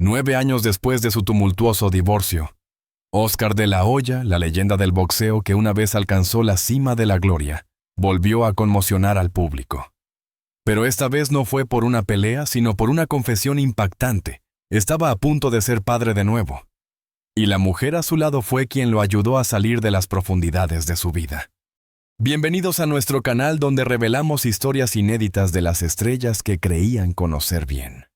9 años después de su tumultuoso divorcio, Oscar de la Hoya, la leyenda del boxeo que una vez alcanzó la cima de la gloria, volvió a conmocionar al público. Pero esta vez no fue por una pelea, sino por una confesión impactante. Estaba a punto de ser padre de nuevo. Y la mujer a su lado fue quien lo ayudó a salir de las profundidades de su vida. Bienvenidos a nuestro canal donde revelamos historias inéditas de las estrellas que creían conocer bien.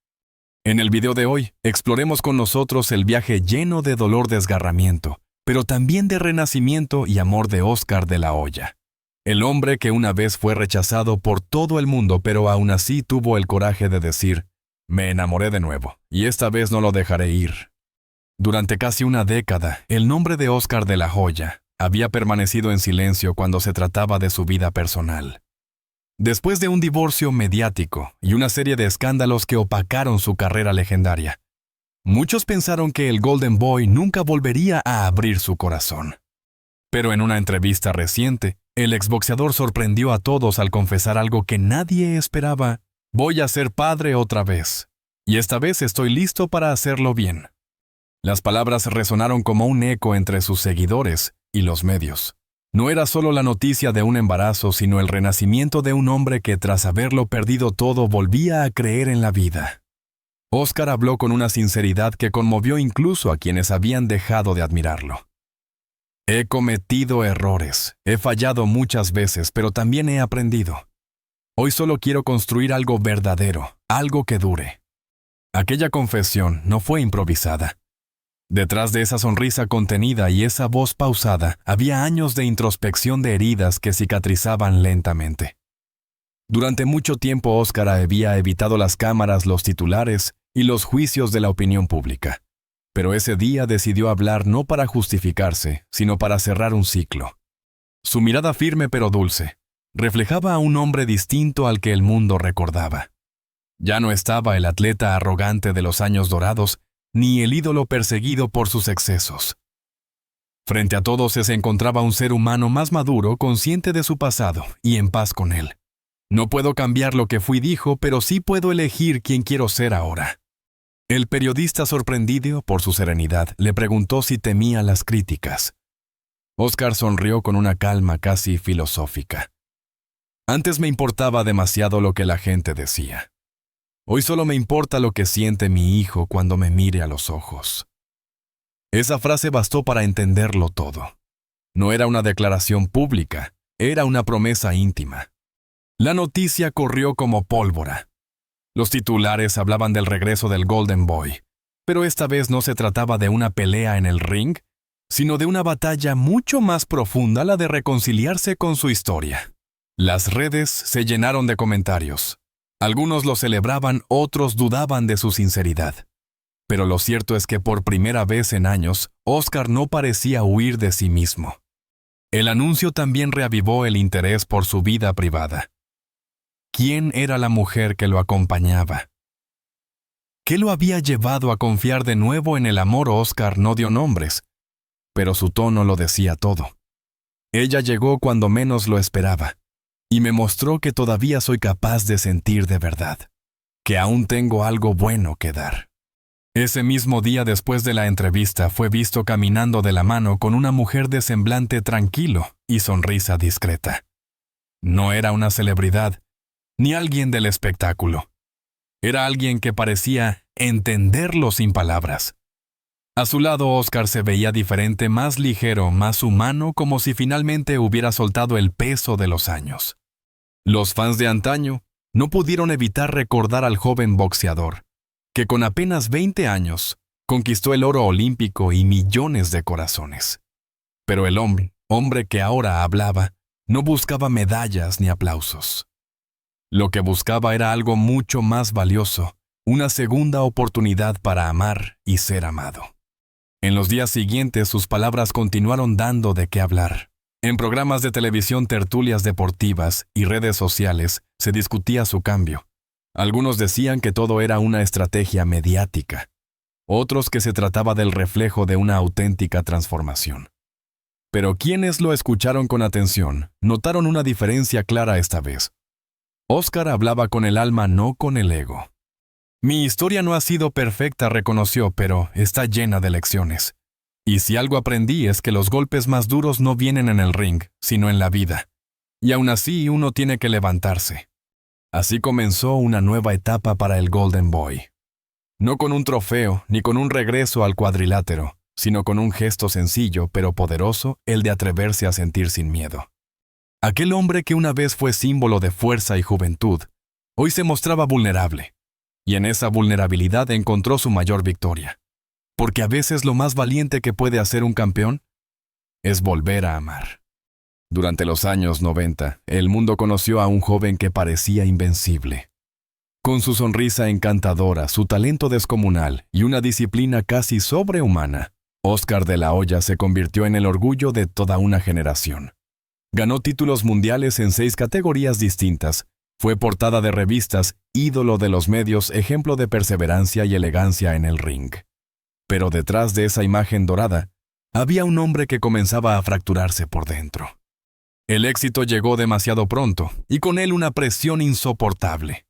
En el video de hoy, exploremos con nosotros el viaje lleno de dolor, desgarramiento, pero también de renacimiento y amor de Oscar de la Hoya. El hombre que una vez fue rechazado por todo el mundo, pero aún así tuvo el coraje de decir, me enamoré de nuevo, y esta vez no lo dejaré ir. Durante casi una década, el nombre de Oscar de la Hoya había permanecido en silencio cuando se trataba de su vida personal. Después de un divorcio mediático y una serie de escándalos que opacaron su carrera legendaria, muchos pensaron que el Golden Boy nunca volvería a abrir su corazón. Pero en una entrevista reciente, el exboxeador sorprendió a todos al confesar algo que nadie esperaba: voy a ser padre otra vez, y esta vez estoy listo para hacerlo bien. Las palabras resonaron como un eco entre sus seguidores y los medios. No era solo la noticia de un embarazo, sino el renacimiento de un hombre que, tras haberlo perdido todo, volvía a creer en la vida. Oscar habló con una sinceridad que conmovió incluso a quienes habían dejado de admirarlo. He cometido errores, he fallado muchas veces, pero también he aprendido. Hoy solo quiero construir algo verdadero, algo que dure. Aquella confesión no fue improvisada. Detrás de esa sonrisa contenida y esa voz pausada, había años de introspección de heridas que cicatrizaban lentamente. Durante mucho tiempo Oscar había evitado las cámaras, los titulares y los juicios de la opinión pública. Pero ese día decidió hablar no para justificarse, sino para cerrar un ciclo. Su mirada firme pero dulce reflejaba a un hombre distinto al que el mundo recordaba. Ya no estaba el atleta arrogante de los años dorados, ni el ídolo perseguido por sus excesos. Frente a todos se encontraba un ser humano más maduro, consciente de su pasado y en paz con él. No puedo cambiar lo que fui, dijo, pero sí puedo elegir quién quiero ser ahora. El periodista, sorprendido por su serenidad, le preguntó si temía las críticas. Oscar sonrió con una calma casi filosófica. Antes me importaba demasiado lo que la gente decía. Hoy solo me importa lo que siente mi hijo cuando me mire a los ojos. Esa frase bastó para entenderlo todo. No era una declaración pública, era una promesa íntima. La noticia corrió como pólvora. Los titulares hablaban del regreso del Golden Boy, pero esta vez no se trataba de una pelea en el ring, sino de una batalla mucho más profunda, la de reconciliarse con su historia. Las redes se llenaron de comentarios. Algunos lo celebraban, otros dudaban de su sinceridad. Pero lo cierto es que por primera vez en años, Oscar no parecía huir de sí mismo. El anuncio también reavivó el interés por su vida privada. ¿Quién era la mujer que lo acompañaba? ¿Qué lo había llevado a confiar de nuevo en el amor? Oscar no dio nombres, pero su tono lo decía todo. Ella llegó cuando menos lo esperaba. Y me mostró que todavía soy capaz de sentir de verdad, que aún tengo algo bueno que dar. Ese mismo día, después de la entrevista, fue visto caminando de la mano con una mujer de semblante tranquilo y sonrisa discreta. No era una celebridad, ni alguien del espectáculo. Era alguien que parecía entenderlo sin palabras. A su lado, Oscar se veía diferente, más ligero, más humano, como si finalmente hubiera soltado el peso de los años. Los fans de antaño no pudieron evitar recordar al joven boxeador, que con apenas 20 años conquistó el oro olímpico y millones de corazones. Pero el hombre que ahora hablaba, no buscaba medallas ni aplausos. Lo que buscaba era algo mucho más valioso, una segunda oportunidad para amar y ser amado. En los días siguientes sus palabras continuaron dando de qué hablar. En programas de televisión, tertulias deportivas y redes sociales se discutía su cambio. Algunos decían que todo era una estrategia mediática, otros que se trataba del reflejo de una auténtica transformación. Pero quienes lo escucharon con atención notaron una diferencia clara esta vez. Oscar hablaba con el alma, no con el ego. Mi historia no ha sido perfecta, reconoció, pero está llena de lecciones. Y si algo aprendí es que los golpes más duros no vienen en el ring, sino en la vida. Y aún así uno tiene que levantarse. Así comenzó una nueva etapa para el Golden Boy. No con un trofeo, ni con un regreso al cuadrilátero, sino con un gesto sencillo pero poderoso, el de atreverse a sentir sin miedo. Aquel hombre que una vez fue símbolo de fuerza y juventud, hoy se mostraba vulnerable, y en esa vulnerabilidad encontró su mayor victoria. Porque a veces lo más valiente que puede hacer un campeón es volver a amar. Durante los años 90, el mundo conoció a un joven que parecía invencible. Con su sonrisa encantadora, su talento descomunal y una disciplina casi sobrehumana, Óscar de la Hoya se convirtió en el orgullo de toda una generación. Ganó títulos mundiales en 6 categorías distintas, fue portada de revistas, ídolo de los medios, ejemplo de perseverancia y elegancia en el ring. Pero detrás de esa imagen dorada, había un hombre que comenzaba a fracturarse por dentro. El éxito llegó demasiado pronto, y con él una presión insoportable.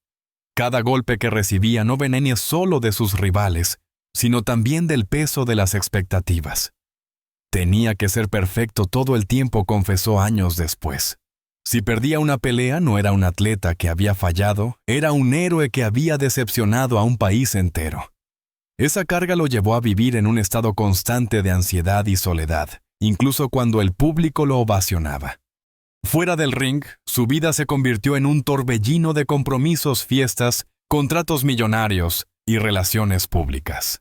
Cada golpe que recibía no venía solo de sus rivales, sino también del peso de las expectativas. Tenía que ser perfecto todo el tiempo, confesó años después. Si perdía una pelea, no era un atleta que había fallado, era un héroe que había decepcionado a un país entero. Esa carga lo llevó a vivir en un estado constante de ansiedad y soledad, incluso cuando el público lo ovacionaba. Fuera del ring, su vida se convirtió en un torbellino de compromisos, fiestas, contratos millonarios y relaciones públicas.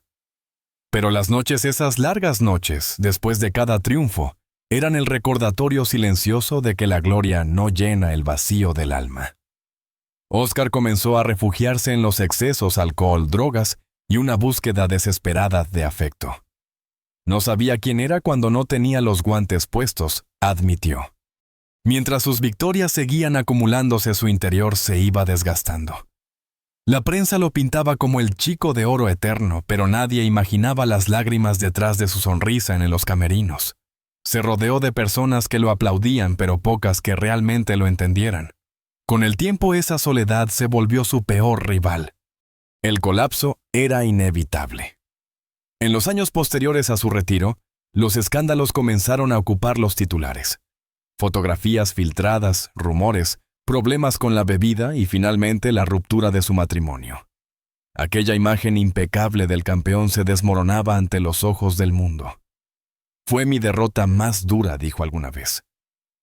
Pero las noches, esas largas noches, después de cada triunfo, eran el recordatorio silencioso de que la gloria no llena el vacío del alma. Óscar comenzó a refugiarse en los excesos, alcohol, drogas y una búsqueda desesperada de afecto. No sabía quién era cuando no tenía los guantes puestos, admitió. Mientras sus victorias seguían acumulándose, su interior se iba desgastando. La prensa lo pintaba como el chico de oro eterno, pero nadie imaginaba las lágrimas detrás de su sonrisa en los camerinos. Se rodeó de personas que lo aplaudían, pero pocas que realmente lo entendieran. Con el tiempo, esa soledad se volvió su peor rival. El colapso era inevitable. En los años posteriores a su retiro, los escándalos comenzaron a ocupar los titulares. Fotografías filtradas, rumores, problemas con la bebida y finalmente la ruptura de su matrimonio. Aquella imagen impecable del campeón se desmoronaba ante los ojos del mundo. Fue mi derrota más dura, dijo alguna vez.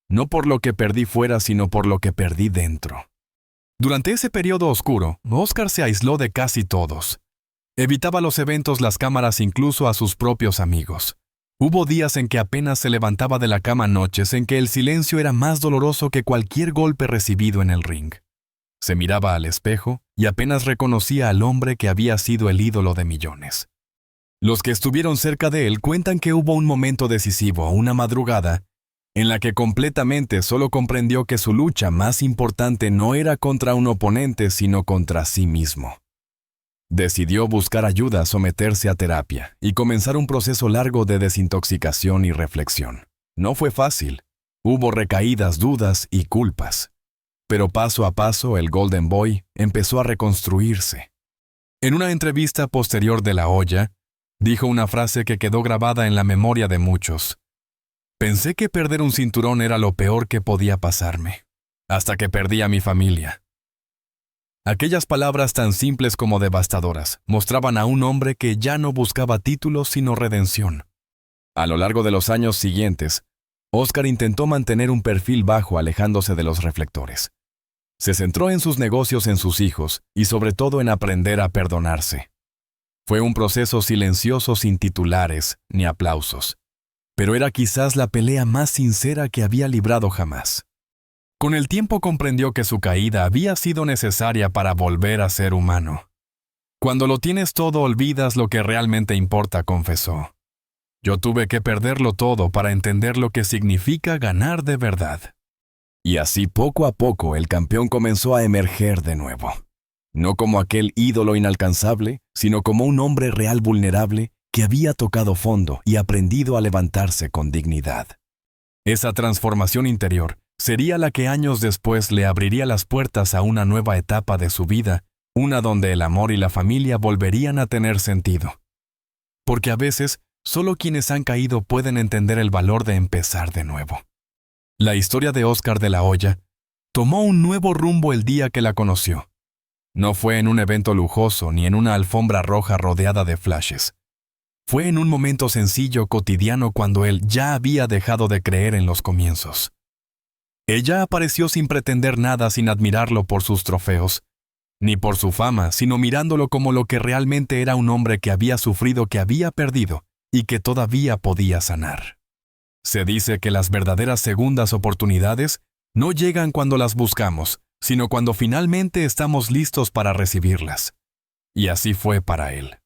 No por lo que perdí fuera, sino por lo que perdí dentro. Durante ese periodo oscuro, Óscar se aisló de casi todos. Evitaba los eventos, las cámaras, incluso a sus propios amigos. Hubo días en que apenas se levantaba de la cama, noches en que el silencio era más doloroso que cualquier golpe recibido en el ring. Se miraba al espejo y apenas reconocía al hombre que había sido el ídolo de millones. Los que estuvieron cerca de él cuentan que hubo un momento decisivo, una madrugada, en la que completamente solo comprendió que su lucha más importante no era contra un oponente, sino contra sí mismo. Decidió buscar ayuda, someterse a terapia y comenzar un proceso largo de desintoxicación y reflexión. No fue fácil. Hubo recaídas, dudas y culpas. Pero paso a paso el Golden Boy empezó a reconstruirse. En una entrevista posterior de La Hoya, dijo una frase que quedó grabada en la memoria de muchos. Pensé que perder un cinturón era lo peor que podía pasarme, hasta que perdí a mi familia. Aquellas palabras tan simples como devastadoras mostraban a un hombre que ya no buscaba títulos sino redención. A lo largo de los años siguientes, Óscar intentó mantener un perfil bajo, alejándose de los reflectores. Se centró en sus negocios, en sus hijos y sobre todo en aprender a perdonarse. Fue un proceso silencioso, sin titulares ni aplausos, pero era quizás la pelea más sincera que había librado jamás. Con el tiempo comprendió que su caída había sido necesaria para volver a ser humano. Cuando lo tienes todo, olvidas lo que realmente importa, confesó. Yo tuve que perderlo todo para entender lo que significa ganar de verdad. Y así, poco a poco, el campeón comenzó a emerger de nuevo. No como aquel ídolo inalcanzable, sino como un hombre real vulnerable que había tocado fondo y aprendido a levantarse con dignidad. Esa transformación interior sería la que años después le abriría las puertas a una nueva etapa de su vida una donde el amor y la familia volverían a tener sentido. Porque a veces, solo quienes han caído pueden entender el valor de empezar de nuevo. La historia de Óscar de la Hoya tomó un nuevo rumbo el día que la conoció. No fue en un evento lujoso ni en una alfombra roja rodeada de flashes. Fue en un momento sencillo, cotidiano, cuando él ya había dejado de creer en los comienzos. Ella apareció sin pretender nada, sin admirarlo por sus trofeos, ni por su fama, sino mirándolo como lo que realmente era, un hombre que había sufrido, que había perdido y que todavía podía sanar. Se dice que las verdaderas segundas oportunidades no llegan cuando las buscamos, sino cuando finalmente estamos listos para recibirlas. Y así fue para él.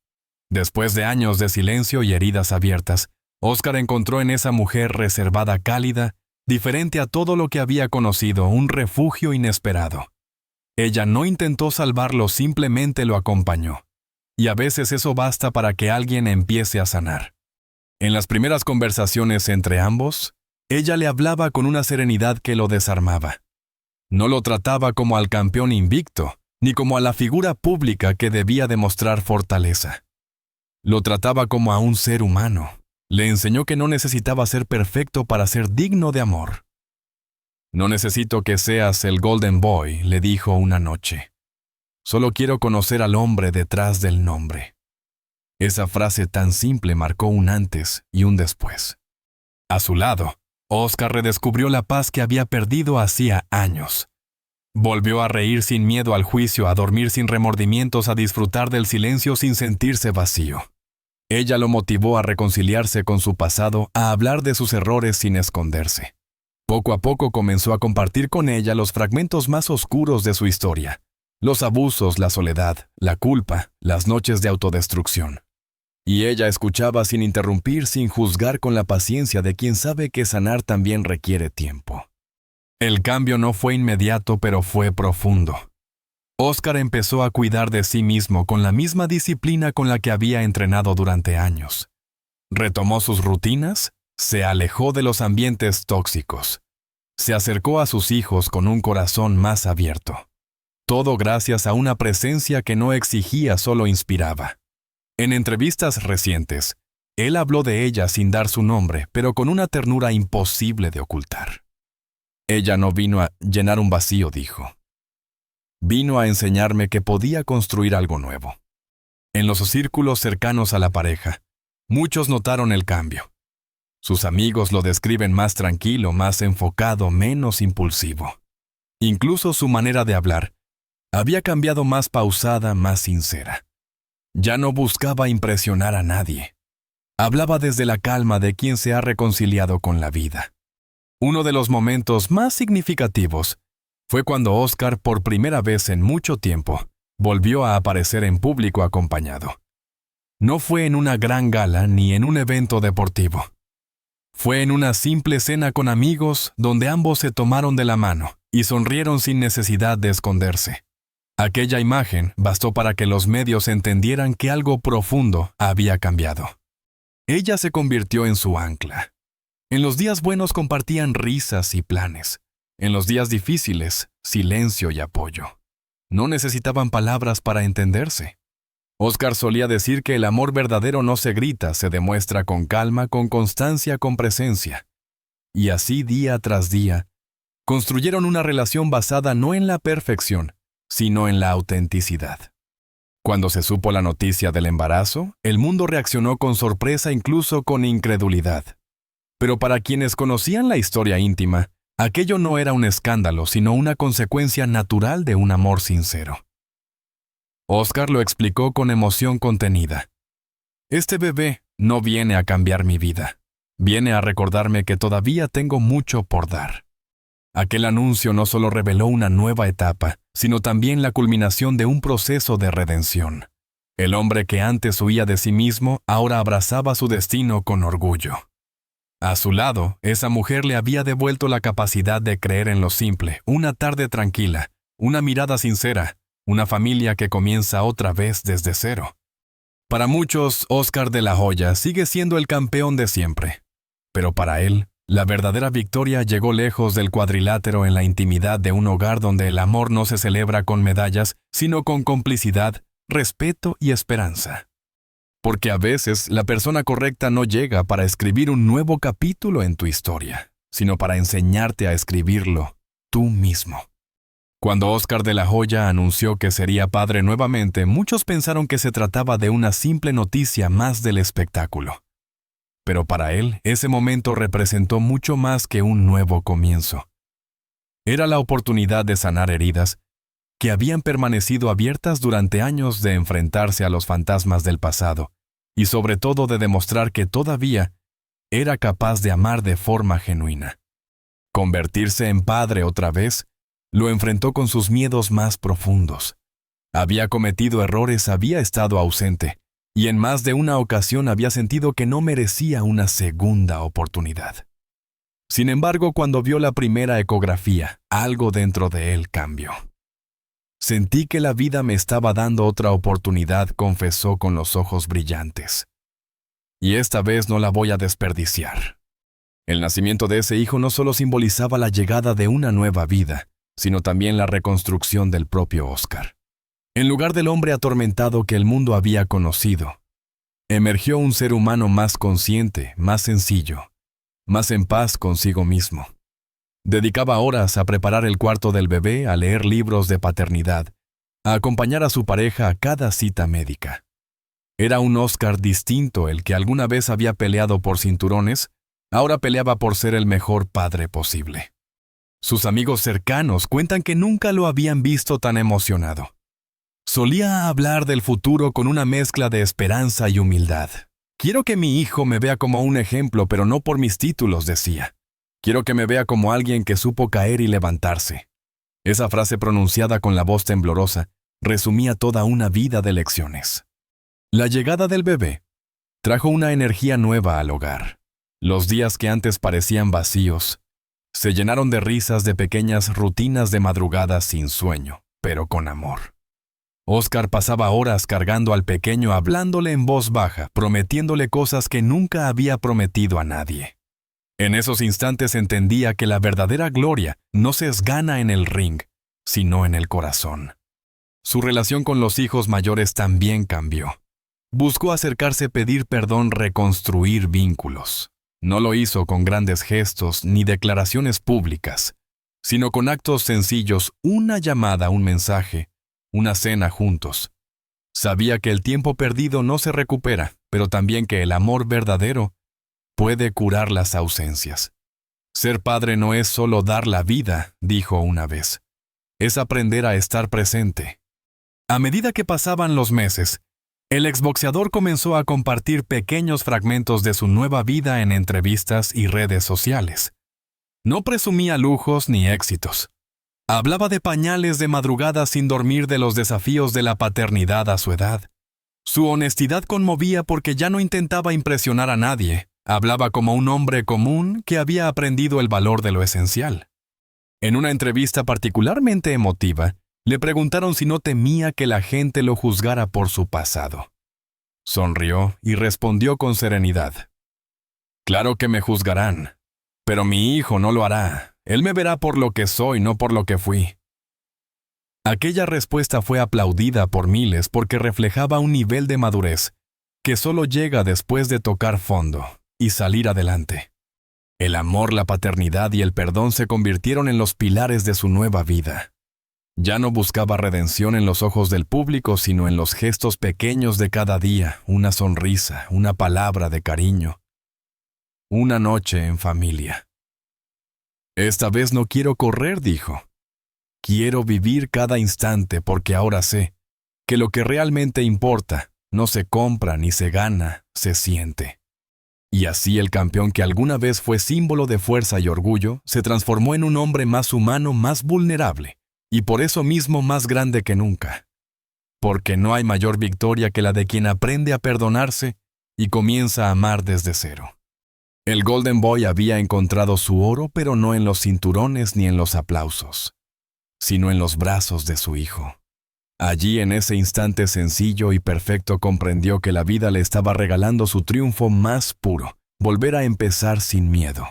Después de años de silencio y heridas abiertas, Óscar encontró en esa mujer reservada, cálida, diferente a todo lo que había conocido, un refugio inesperado. Ella no intentó salvarlo, simplemente lo acompañó. Y a veces eso basta para que alguien empiece a sanar. En las primeras conversaciones entre ambos, ella le hablaba con una serenidad que lo desarmaba. No lo trataba como al campeón invicto, ni como a la figura pública que debía demostrar fortaleza. Lo trataba como a un ser humano. Le enseñó que no necesitaba ser perfecto para ser digno de amor. «No necesito que seas el Golden Boy», le dijo una noche. «Solo quiero conocer al hombre detrás del nombre». Esa frase tan simple marcó un antes y un después. A su lado, Óscar redescubrió la paz que había perdido hacía años. Volvió a reír sin miedo al juicio, a dormir sin remordimientos, a disfrutar del silencio sin sentirse vacío. Ella lo motivó a reconciliarse con su pasado, a hablar de sus errores sin esconderse. Poco a poco comenzó a compartir con ella los fragmentos más oscuros de su historia: los abusos, la soledad, la culpa, las noches de autodestrucción. Y ella escuchaba sin interrumpir, sin juzgar, con la paciencia de quien sabe que sanar también requiere tiempo. El cambio no fue inmediato, pero fue profundo. Óscar empezó a cuidar de sí mismo con la misma disciplina con la que había entrenado durante años. Retomó sus rutinas, se alejó de los ambientes tóxicos. Se acercó a sus hijos con un corazón más abierto. Todo gracias a una presencia que no exigía, solo inspiraba. En entrevistas recientes, él habló de ella sin dar su nombre, pero con una ternura imposible de ocultar. «Ella no vino a llenar un vacío», dijo. «Vino a enseñarme que podía construir algo nuevo». En los círculos cercanos a la pareja, muchos notaron el cambio. Sus amigos lo describen más tranquilo, más enfocado, menos impulsivo. Incluso su manera de hablar había cambiado, más pausada, más sincera. Ya no buscaba impresionar a nadie. Hablaba desde la calma de quien se ha reconciliado con la vida. Uno de los momentos más significativos fue cuando Óscar, por primera vez en mucho tiempo, volvió a aparecer en público acompañado. No fue en una gran gala ni en un evento deportivo. Fue en una simple cena con amigos donde ambos se tomaron de la mano y sonrieron sin necesidad de esconderse. Aquella imagen bastó para que los medios entendieran que algo profundo había cambiado. Ella se convirtió en su ancla. En los días buenos compartían risas y planes. En los días difíciles, silencio y apoyo. No necesitaban palabras para entenderse. Óscar solía decir que el amor verdadero no se grita, se demuestra con calma, con constancia, con presencia. Y así, día tras día, construyeron una relación basada no en la perfección, sino en la autenticidad. Cuando se supo la noticia del embarazo, el mundo reaccionó con sorpresa, incluso con incredulidad. Pero para quienes conocían la historia íntima, aquello no era un escándalo, sino una consecuencia natural de un amor sincero. Óscar lo explicó con emoción contenida. «Este bebé no viene a cambiar mi vida. Viene a recordarme que todavía tengo mucho por dar». Aquel anuncio no solo reveló una nueva etapa, sino también la culminación de un proceso de redención. El hombre que antes huía de sí mismo, ahora abrazaba su destino con orgullo. A su lado, esa mujer le había devuelto la capacidad de creer en lo simple, una tarde tranquila, una mirada sincera, una familia que comienza otra vez desde cero. Para muchos, Óscar de la Hoya sigue siendo el campeón de siempre. Pero para él, La verdadera victoria llegó lejos del cuadrilátero en la intimidad de un hogar donde el amor no se celebra con medallas, sino con complicidad, respeto y esperanza. Porque a veces la persona correcta no llega para escribir un nuevo capítulo en tu historia, sino para enseñarte a escribirlo tú mismo. Cuando Óscar de la Hoya anunció que sería padre nuevamente, muchos pensaron que se trataba de una simple noticia más del espectáculo. Pero para él, ese momento representó mucho más que un nuevo comienzo. Era la oportunidad de sanar heridas que habían permanecido abiertas durante años, de enfrentarse a los fantasmas del pasado y sobre todo de demostrar que todavía era capaz de amar de forma genuina. Convertirse en padre otra vez lo enfrentó con sus miedos más profundos. Había cometido errores, había estado ausente, y en más de una ocasión había sentido que no merecía una segunda oportunidad. Sin embargo, cuando vio la primera ecografía, algo dentro de él cambió. Sentí que la vida me estaba dando otra oportunidad, confesó con los ojos brillantes. Y esta vez no la voy a desperdiciar. El nacimiento de ese hijo no solo simbolizaba la llegada de una nueva vida, sino también la reconstrucción del propio Óscar. En lugar del hombre atormentado que el mundo había conocido, emergió un ser humano más consciente, más sencillo, más en paz consigo mismo. Dedicaba horas a preparar el cuarto del bebé, a leer libros de paternidad, a acompañar a su pareja a cada cita médica. Era un Óscar distinto. El que alguna vez había peleado por cinturones, ahora peleaba por ser el mejor padre posible. Sus amigos cercanos cuentan que nunca lo habían visto tan emocionado. Solía hablar del futuro con una mezcla de esperanza y humildad. Quiero que mi hijo me vea como un ejemplo, pero no por mis títulos, decía. Quiero que me vea como alguien que supo caer y levantarse. Esa frase, pronunciada con la voz temblorosa, resumía toda una vida de lecciones. La llegada del bebé trajo una energía nueva al hogar. Los días que antes parecían vacíos se llenaron de risas, de pequeñas rutinas de madrugadas sin sueño, pero con amor. Óscar pasaba horas cargando al pequeño, hablándole en voz baja, prometiéndole cosas que nunca había prometido a nadie. En esos instantes entendía que la verdadera gloria no se gana en el ring, sino en el corazón. Su relación con los hijos mayores también cambió. Buscó acercarse, pedir perdón, reconstruir vínculos. No lo hizo con grandes gestos ni declaraciones públicas, sino con actos sencillos, una llamada, un mensaje, una cena juntos. Sabía que el tiempo perdido no se recupera, pero también que el amor verdadero puede curar las ausencias. Ser padre no es solo dar la vida, dijo una vez. Es aprender a estar presente. A medida que pasaban los meses, el exboxeador comenzó a compartir pequeños fragmentos de su nueva vida en entrevistas y redes sociales. No presumía lujos ni éxitos. Hablaba de pañales de madrugada sin dormir, de los desafíos de la paternidad a su edad. Su honestidad conmovía porque ya no intentaba impresionar a nadie. Hablaba como un hombre común que había aprendido el valor de lo esencial. En una entrevista particularmente emotiva, le preguntaron si no temía que la gente lo juzgara por su pasado. Sonrió y respondió con serenidad. Claro que me juzgarán, pero mi hijo no lo hará. Él me verá por lo que soy, no por lo que fui. Aquella respuesta fue aplaudida por miles porque reflejaba un nivel de madurez que solo llega después de tocar fondo y salir adelante. El amor, la paternidad y el perdón se convirtieron en los pilares de su nueva vida. Ya no buscaba redención en los ojos del público, sino en los gestos pequeños de cada día, una sonrisa, una palabra de cariño, una noche en familia. Esta vez no quiero correr, dijo. Quiero vivir cada instante porque ahora sé que lo que realmente importa no se compra ni se gana, se siente. Y así el campeón que alguna vez fue símbolo de fuerza y orgullo se transformó en un hombre más humano, más vulnerable, y por eso mismo más grande que nunca. Porque no hay mayor victoria que la de quien aprende a perdonarse y comienza a amar desde cero. El Golden Boy había encontrado su oro, pero no en los cinturones ni en los aplausos, sino en los brazos de su hijo. Allí, en ese instante sencillo y perfecto, comprendió que la vida le estaba regalando su triunfo más puro, volver a empezar sin miedo.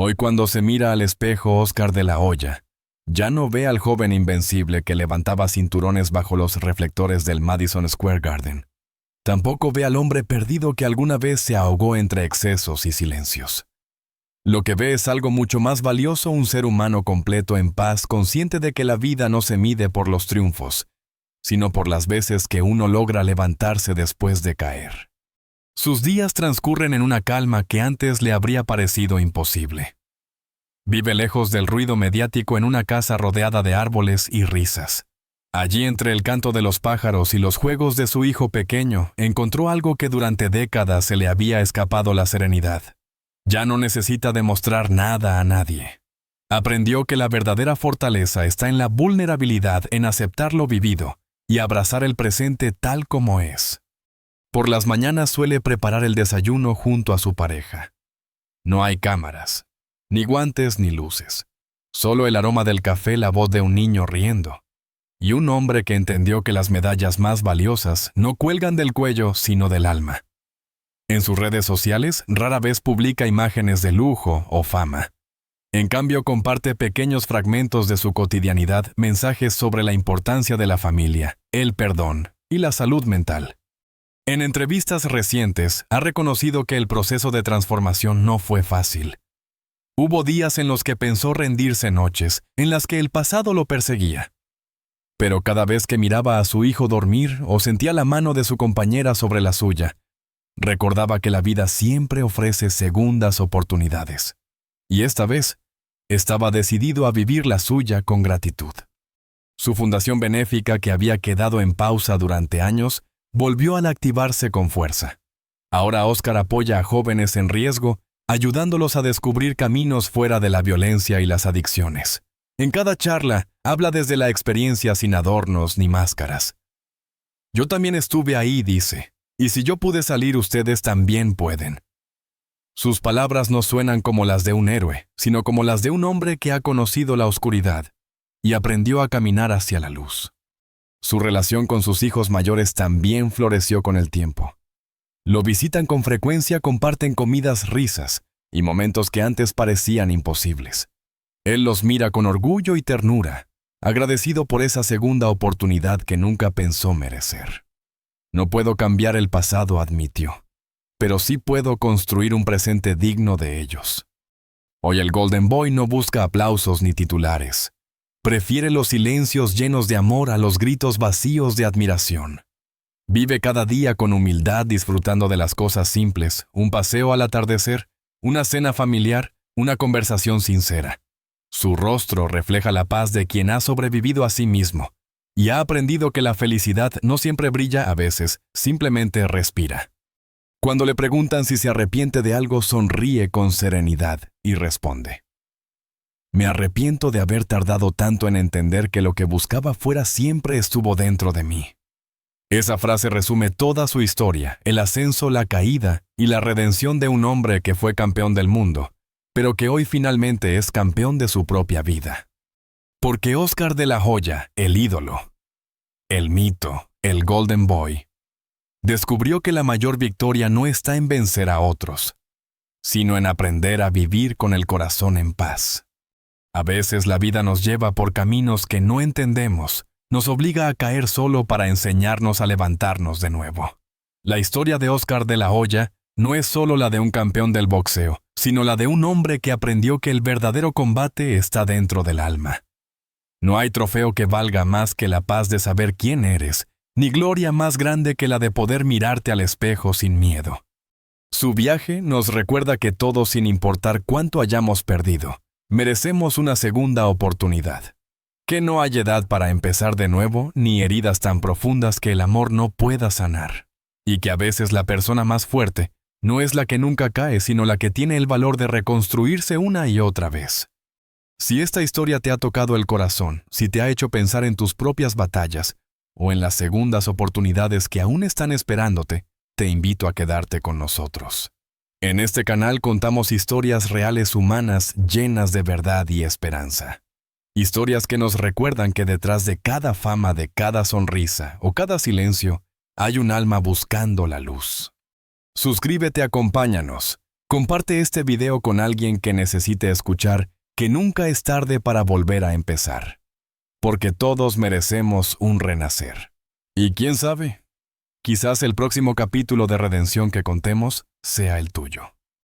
Hoy cuando se mira al espejo Oscar de la Hoya, ya no ve al joven invencible que levantaba cinturones bajo los reflectores del Madison Square Garden. Tampoco ve al hombre perdido que alguna vez se ahogó entre excesos y silencios. Lo que ve es algo mucho más valioso, un ser humano completo en paz, consciente de que la vida no se mide por los triunfos, sino por las veces que uno logra levantarse después de caer. Sus días transcurren en una calma que antes le habría parecido imposible. Vive lejos del ruido mediático en una casa rodeada de árboles y risas. Allí, entre el canto de los pájaros y los juegos de su hijo pequeño, encontró algo que durante décadas se le había escapado: la serenidad. Ya no necesita demostrar nada a nadie. Aprendió que la verdadera fortaleza está en la vulnerabilidad, en aceptar lo vivido y abrazar el presente tal como es. Por las mañanas suele preparar el desayuno junto a su pareja. No hay cámaras, ni guantes ni luces. Solo el aroma del café, la voz de un niño riendo. Y un hombre que entendió que las medallas más valiosas no cuelgan del cuello, sino del alma. En sus redes sociales rara vez publica imágenes de lujo o fama. En cambio, comparte pequeños fragmentos de su cotidianidad, mensajes sobre la importancia de la familia, el perdón y la salud mental. En entrevistas recientes, ha reconocido que el proceso de transformación no fue fácil. Hubo días en los que pensó rendirse, noches en las que el pasado lo perseguía. Pero cada vez que miraba a su hijo dormir o sentía la mano de su compañera sobre la suya, recordaba que la vida siempre ofrece segundas oportunidades. Y esta vez, estaba decidido a vivir la suya con gratitud. Su fundación benéfica, que había quedado en pausa durante años, volvió a activarse con fuerza. Ahora Oscar apoya a jóvenes en riesgo, ayudándolos a descubrir caminos fuera de la violencia y las adicciones. En cada charla, habla desde la experiencia, sin adornos ni máscaras. Yo también estuve ahí, dice, y si yo pude salir, ustedes también pueden. Sus palabras no suenan como las de un héroe, sino como las de un hombre que ha conocido la oscuridad y aprendió a caminar hacia la luz. Su relación con sus hijos mayores también floreció con el tiempo. Lo visitan con frecuencia, comparten comidas, risas y momentos que antes parecían imposibles. Él los mira con orgullo y ternura, agradecido por esa segunda oportunidad que nunca pensó merecer. No puedo cambiar el pasado, admitió, pero sí puedo construir un presente digno de ellos. Hoy el Golden Boy no busca aplausos ni titulares. Prefiere los silencios llenos de amor a los gritos vacíos de admiración. Vive cada día con humildad, disfrutando de las cosas simples: un paseo al atardecer, una cena familiar, una conversación sincera. Su rostro refleja la paz de quien ha sobrevivido a sí mismo y ha aprendido que la felicidad no siempre brilla, a veces simplemente respira. Cuando le preguntan si se arrepiente de algo, sonríe con serenidad y responde: me arrepiento de haber tardado tanto en entender que lo que buscaba fuera siempre estuvo dentro de mí. Esa frase resume toda su historia: el ascenso, la caída y la redención de un hombre que fue campeón del mundo, pero que hoy finalmente es campeón de su propia vida. Porque Oscar de la Hoya, el ídolo, el mito, el Golden Boy, descubrió que la mayor victoria no está en vencer a otros, sino en aprender a vivir con el corazón en paz. A veces la vida nos lleva por caminos que no entendemos, nos obliga a caer solo para enseñarnos a levantarnos de nuevo. La historia de Oscar de la Hoya no es solo la de un campeón del boxeo, sino la de un hombre que aprendió que el verdadero combate está dentro del alma. No hay trofeo que valga más que la paz de saber quién eres, ni gloria más grande que la de poder mirarte al espejo sin miedo. Su viaje nos recuerda que todos, sin importar cuánto hayamos perdido, merecemos una segunda oportunidad. Que no hay edad para empezar de nuevo, ni heridas tan profundas que el amor no pueda sanar. Y que a veces la persona más fuerte no es la que nunca cae, sino la que tiene el valor de reconstruirse una y otra vez. Si esta historia te ha tocado el corazón, si te ha hecho pensar en tus propias batallas o en las segundas oportunidades que aún están esperándote, te invito a quedarte con nosotros. En este canal contamos historias reales humanas llenas de verdad y esperanza. Historias que nos recuerdan que detrás de cada fama, de cada sonrisa o cada silencio, hay un alma buscando la luz. Suscríbete, acompáñanos. Comparte este video con alguien que necesite escuchar que nunca es tarde para volver a empezar. Porque todos merecemos un renacer. Y quién sabe, quizás el próximo capítulo de redención que contemos sea el tuyo.